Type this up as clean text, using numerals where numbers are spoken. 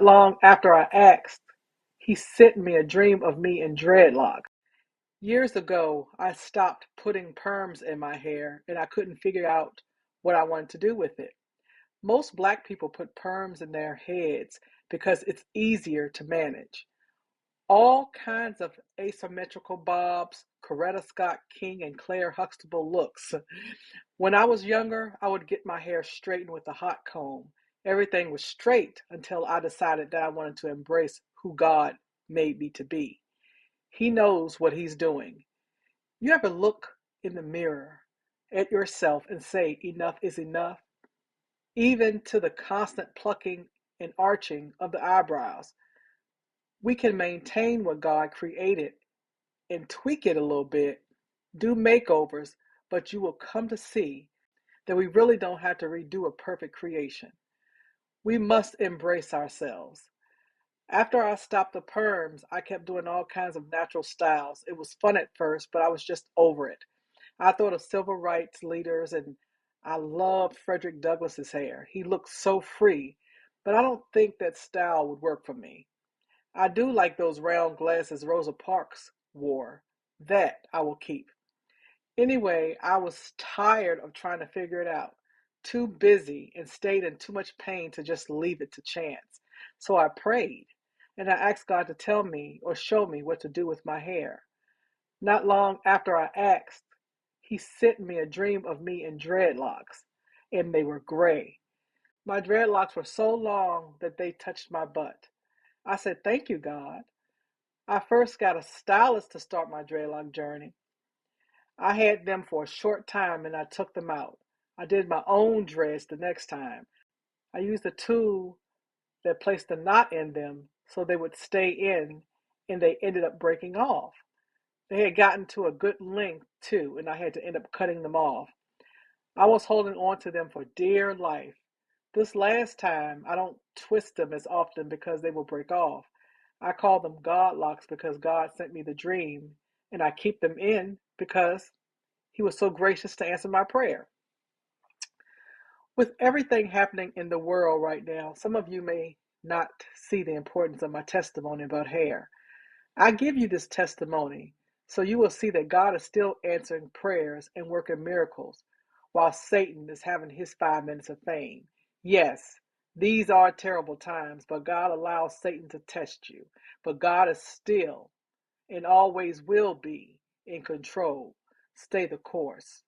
Long after I asked, he sent me a dream of me in dreadlocks. Years ago, I stopped putting perms in my hair and I couldn't figure out what I wanted to do with it. Most black people put perms in their heads because it's easier to manage. All kinds of asymmetrical bobs, Coretta Scott King and Claire Huxtable looks. When I was younger, I would get my hair straightened with a hot comb. Everything was straight until I decided that I wanted to embrace who God made me to be. He knows what he's doing. You ever look in the mirror at yourself and say, enough is enough? Even to the constant plucking and arching of the eyebrows. We can maintain what God created and tweak it a little bit, do makeovers, but you will come to see that we really don't have to redo a perfect creation. We must embrace ourselves. After I stopped the perms, I kept doing all kinds of natural styles. It was fun at first, but I was just over it. I thought of civil rights leaders and I loved Frederick Douglass's hair. He looked so free, but I don't think that style would work for me. I do like those round glasses Rosa Parks wore. That I will keep. Anyway, I was tired of trying to figure it out. Too busy and stayed in too much pain to just leave it to chance. So I prayed and I asked God to tell me or show me what to do with my hair. Not long after I asked, he sent me a dream of me in dreadlocks, and they were gray. My dreadlocks were so long that they touched my butt. I said, "Thank you, God." I first got a stylist to start my dreadlock journey. I had them for a short time and I took them out. I did my own dreads the next time. I used a tool that placed a knot in them so they would stay in, and they ended up breaking off. They had gotten to a good length too, and I had to end up cutting them off. I was holding on to them for dear life. This last time, I don't twist them as often because they will break off. I call them God locks because God sent me the dream, and I keep them in because He was so gracious to answer my prayer. With everything happening in the world right now, some of you may not see the importance of my testimony about hair. I give you this testimony so you will see that God is still answering prayers and working miracles while Satan is having his 5 minutes of fame. Yes, these are terrible times, but God allows Satan to test you. But God is still and always will be in control. Stay the course.